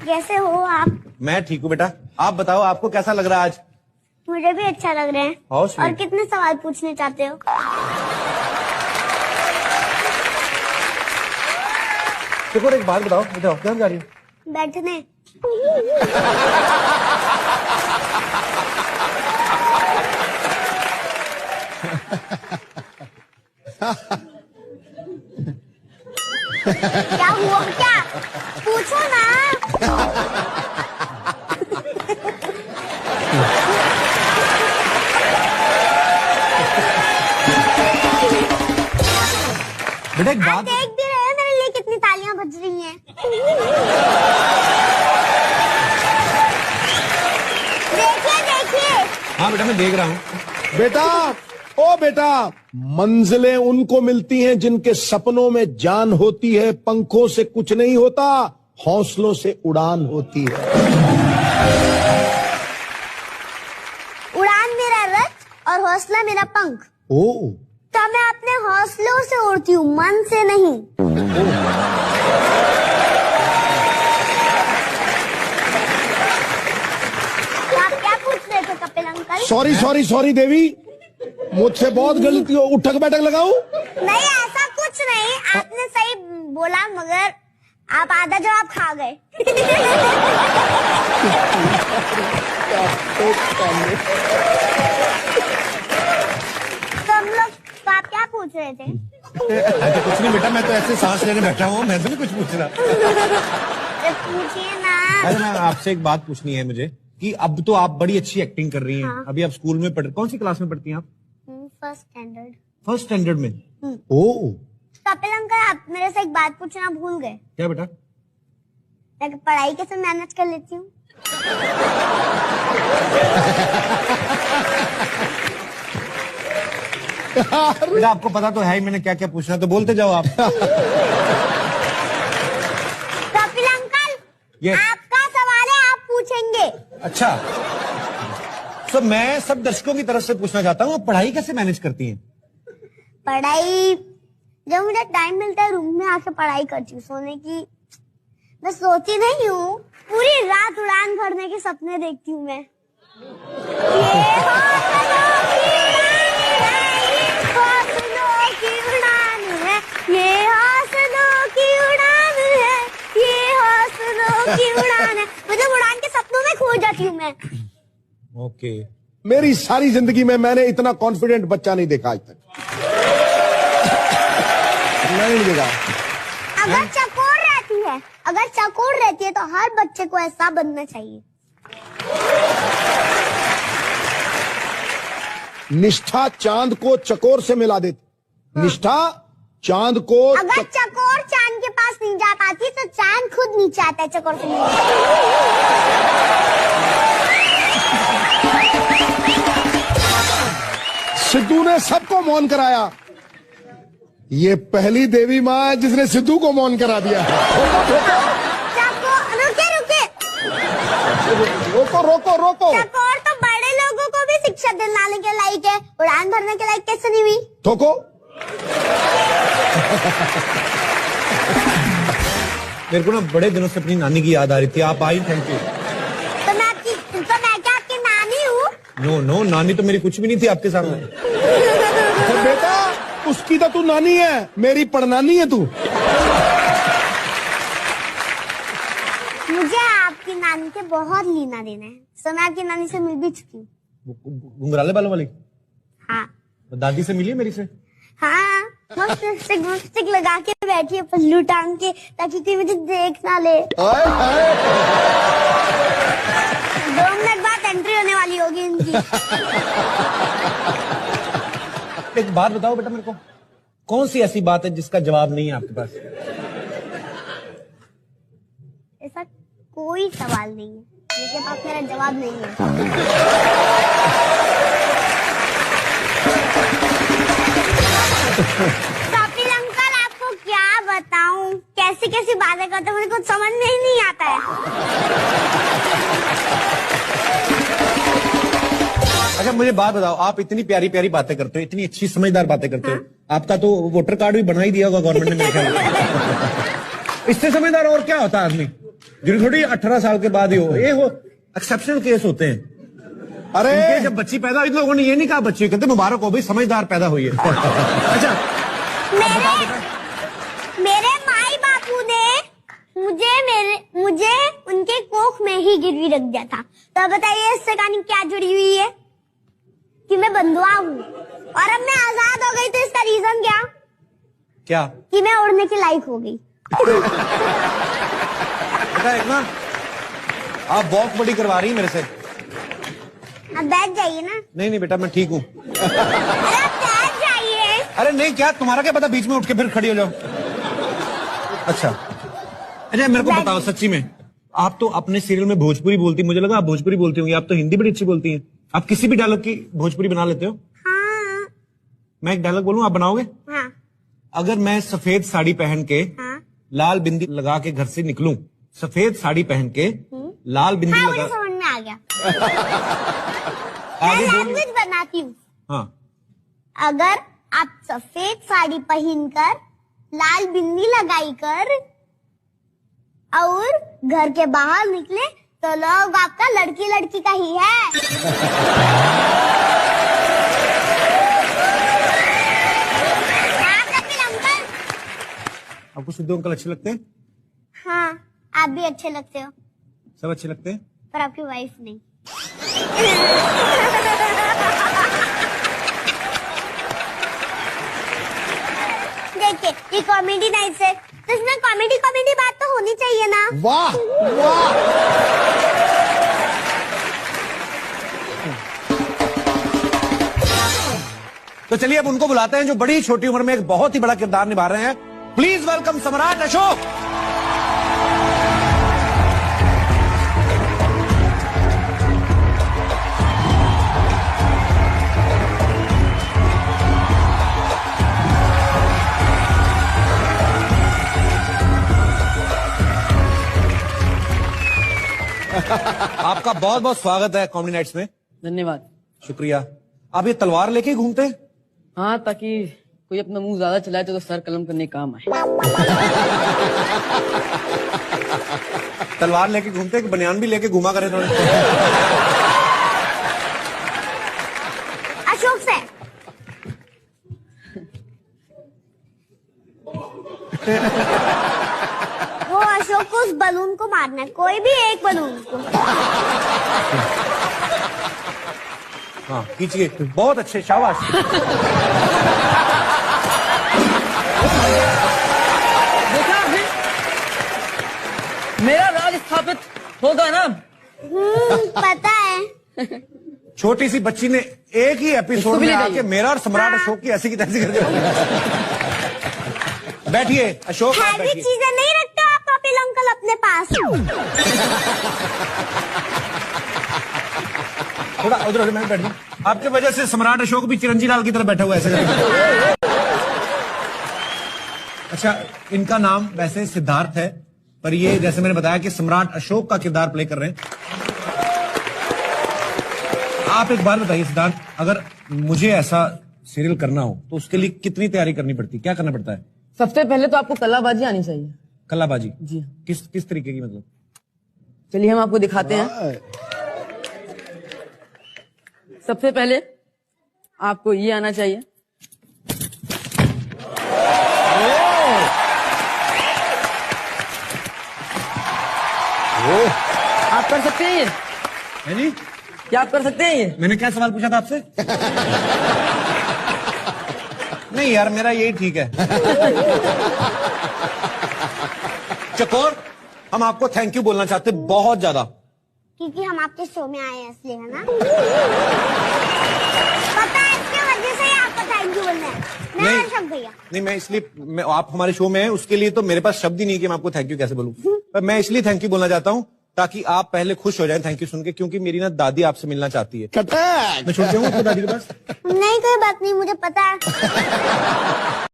कैसे हो आप? मैं ठीक हूँ बेटा, आप बताओ आपको कैसा लग रहा है आज? मुझे भी अच्छा लग रहा है। और कितने सवाल पूछने चाहते हो? देखो एक बात बताओ बेटा, कहाँ जा रही हो? बैठने। क्या हुआ क्या? पूछो ना। बेटा एक बात देख भी रहे हैं मेरे लिए कितनी तालियां बज रही हैं। देखिए देखिए। हाँ बेटा मैं देख रहा हूँ। बेटा, ओ बेटा, मंजिलें उनको मिलती हैं जिनके सपनों में जान होती है। पंखों से कुछ नहीं होता, हौसलों से उड़ान होती है। उड़ान मेरा रथ और हौसला मेरा पंख। ओ तो मैं अपने हौसलों से उड़ती हूँ, मन से नहीं। आप क्या पूछ रहे थे Kapil uncle? Sorry sorry sorry Devi, मुझसे बहुत गलती हो। उठक बैठक लगाऊं? नहीं ऐसा कुछ नहीं, आपने सही बोला मगर आप आधा जवाब खा गए। तो हम लोग तो आप क्या पूछ रहे थे? कुछ नहीं बेटा, मैं तो ऐसे सांस लेने बैठा हूँ, मैं तो नहीं कुछ पूछ रहा। पूछिए ना। अरे मैं आपसे एक बात पूछनी है मुझे कि अब तो आप बड़ी अच्छी एक्टिंग कर रही हैं। हाँ। अभी आप स्कूल में कौन सी क्लास में पढ़ती हैं आप? First standard. फर्स्ट स्टैंडर्ड में? ओ कपिल अंकल आप मेरे से एक बात पूछना भूल गए। क्या बेटा? मैं पढ़ाई कैसे मैनेज कर लेती हूँ? बेटा आपको पता तो है ही मैंने क्या क्या पूछना, तो बोलते जाओ आप। Kapil uncle Yes. आपका सवाल है, आप पूछेंगे। अच्छा तो मैं सब दर्शकों की तरफ से पूछना चाहता हूँ, आप पढ़ाई कैसे मैनेज करती हैं? पढ़ाई जब मुझे टाइम मिलता है रूम में आके पढ़ाई करती हूँ। सोने की मैं सोती नहीं हूँ, पूरी रात उड़ान भरने के सपने देखती हूँ मैं। ये हौसलों की उड़ान है, ये हौसलों की उड़ान है। मतलब उड़ान के सपनों में खो जाती हूँ मैं। ओके। मेरी सारी जिंदगी में मैंने इतना कॉन्फिडेंट बच्चा नहीं देखा आज तक। नहीं देखा। अगर चकोर रहती है तो हर बच्चे को ऐसा बनना चाहिए। निष्ठा चांद को चकोर से मिला देती। निष्ठा चांद को अगर चकोर चांद के पास नहीं जा पाती तो चांद खुद नीचे आता है चकोर से मिलने। सिद्धू ने सबको मौन कराया। ये पहली देवी माँ है जिसने सिद्धू को मौन करा दिया। रोको रोको रोको। चकोर तो बड़े लोगों को भी शिक्षा दिलाने के लायक है, उड़ान भरने के लायक कैसे नहीं हुई? ठोको। मेरे को ना बड़े दिनों से अपनी नानी की याद आ रही थी, आप आई, थैंक यू। तो मैं क्या आपकी नानी हूँ? नो नो, नानी तो मेरी कुछ भी नहीं थी आपके सामने। तो बेटा उसकी तो तू नानी है, मेरी पड़नानी है तू। मुझे आपकी नानी से बहुत लेना देना है, तो मैं आपकी नानी से मिल भी चुकी हूँ। घुंघराले बालों वाली? हाँ। दादी से मिली है मेरी से? हाँ, मस्त लिपस्टिक लगा के बैठी है, पल्लू टांग के, ताकि कोई मुझे देख ना ले। 2 मिनट बाद एंट्री होने वाली होगी इनकी। एक बात बताओ बेटा मेरे को, कौन सी ऐसी बात है जिसका जवाब नहीं है आपके पास? ऐसा कोई सवाल नहीं है जिसके पास मेरा जवाब नहीं है। कपिल अंकल आपको क्या बताऊं, कैसी कैसी बातें करते मुझे कुछ समझ में ही नहीं आता है। अच्छा मुझे बात बताओ, आप इतनी प्यारी प्यारी बातें करते हो, इतनी अच्छी समझदार बातें करते हो, आपका तो वोटर कार्ड भी बना ही दिया होगा गवर्नमेंट ने मेरे ख्याल। इससे समझदार और क्या होता है आदमी? जरूरी थोड़ी 18 साल के बाद ही हो, ये वो एक्सेप्शनल केस होते हैं। अरे इनके जब बच्ची पैदा हुई तो लोगों ने ये नहीं कहा बच्ची, कहते मुबारक हो भाई, समझदार पैदा हुई है। अच्छा, मेरे माई बापू ने मुझे उनके कोख में ही गिरवी रख दिया था। तो अब बताइए इससे कहानी क्या जुड़ी हुई है कि मैं बंधुआ हूँ और अब मैं आजाद हो गई, तो इसका रीजन क्या कि मैं उड़ने की लायक हो गई। बेटा एक ना आप वॉक बड़ी करवा रही है मेरे से। अब बैठ जाइए ना। नहीं बेटा मैं ठीक हूँ। अरे आप बैठ जाइए। अरे नहीं, क्या तुम्हारा क्या पता, बीच में उठ के फिर खड़ी हो जाओ। अच्छा मेरे को बताओ सच्ची में, आप तो अपने सीरियल में भोजपुरी बोलती, मुझे लगा आप भोजपुरी बोलती होंगी, आप तो हिंदी बड़ी अच्छी बोलती हैं। आप किसी भी डायलॉग की भोजपुरी बना लेते हो? हाँ। मैं एक डायलॉग बोलूं, आप बनाओगे? हाँ। अगर मैं सफेद साड़ी पहन के लाल बिंदी लगा के घर से निकलूं, सफेद साड़ी पहन के लाल बिंदी हाँ, लगा, मुझे समझ में आ गया। आगे मैं बोलिए। लैंग्वेज बनाती हूँ। हाँ, अगर आप सफेद साड़ी पहनकर लाल बिंदी लगाई कर और घर के बाहर निकले तो लोग आपका लड़की लड़की का ही है। हाँ, कपिल अंकल। आपको सिद्धू अंकल अच्छे लगते हैं? हाँ, आप भी अच्छे लगते हो, सब अच्छे लगते हैं? पर आपकी वाइफ नहीं। देखिए ये कॉमेडी नाइट है, तो इसमें कॉमेडी बात तो होनी चाहिए ना। वाह वाह। तो चलिए अब उनको बुलाते हैं जो बड़ी छोटी उम्र में एक बहुत ही बड़ा किरदार निभा रहे हैं। प्लीज वेलकम सम्राट अशोक। आपका बहुत बहुत स्वागत है कॉमेडी नाइट्स में। धन्यवाद। शुक्रिया। आप ये तलवार लेके घूमते हैं? हाँ, ताकि कोई अपना मुंह ज्यादा चलाए तो सर कलम करने का काम आए। तलवार लेके घूमते हैं कि बनियान भी लेके घुमा करे थोड़े? अशोक से। वो अशोक को उस बलून को मारना है, कोई भी एक बलून को। हाँ कीजिए, बहुत अच्छे, शाबाश। देखा आपने? मेरा राज स्थापित होगा ना। पता है। छोटी सी बच्ची ने एक ही एपिसोड इसको भी में ले आके जाइए। मेरा और सम्राट अशोक की ऐसी की तैसी करके बैठिए। अशोक आप हैवी बैठिए। चीजें नहीं रखते आप कपिल अंकल अपने पास। थोड़ा उधर उधर मैं बैठ जाऊं। आपकी वजह से सम्राट अशोक भी चिरंजी लाल की तरह बैठा हुआ है ऐसे करके। अच्छा, इनका नाम वैसे सिद्धार्थ है, पर ये जैसे मैंने बताया कि सम्राट अशोक का किरदार प्ले कर रहे हैं। आप एक बात बताइए सिद्धार्थ, अगर मुझे ऐसा सीरियल करना हो तो उसके लिए कितनी तैयारी करनी पड़ती है, क्या करना पड़ता है? सबसे पहले तो आपको कलाबाजी आनी चाहिए। कलाबाजी? जी। किस तरीके की मतलब? चलिए हम आपको दिखाते हैं। सबसे पहले आपको ये आना चाहिए। आप कर सकते हैं ये? है जी? क्या आप कर सकते हैं ये? मैंने क्या सवाल पूछा था आपसे? नहीं यार, मेरा यही ठीक है। चकोर, हम आपको थैंक यू बोलना चाहते हैं बहुत ज्यादा। क्योंकि हम आपके शो में आए हैं इसलिए, है ना? पता है इसके वजह से ही आपको थैंक यू बोलना है। मैं अशोक भैया। नहीं, मैं इसलिए आप हमारे शो में हैं, उसके लिए तो मेरे पास शब्द ही नहीं कि मैं आपको थैंक यू कैसे बोलूं। पर मैं इसलिए थैंक यू बोलना चाहता हूं ताकि आप पहले खुश हो जाएं थैंक यू सुन के, क्योंकि मेरी ना दादी आपसे मिलना चाहती है। कटक। मैं छोड़ जाऊंगा आपको दादी के पास? नहीं, कोई बात नहीं, मुझे पता है।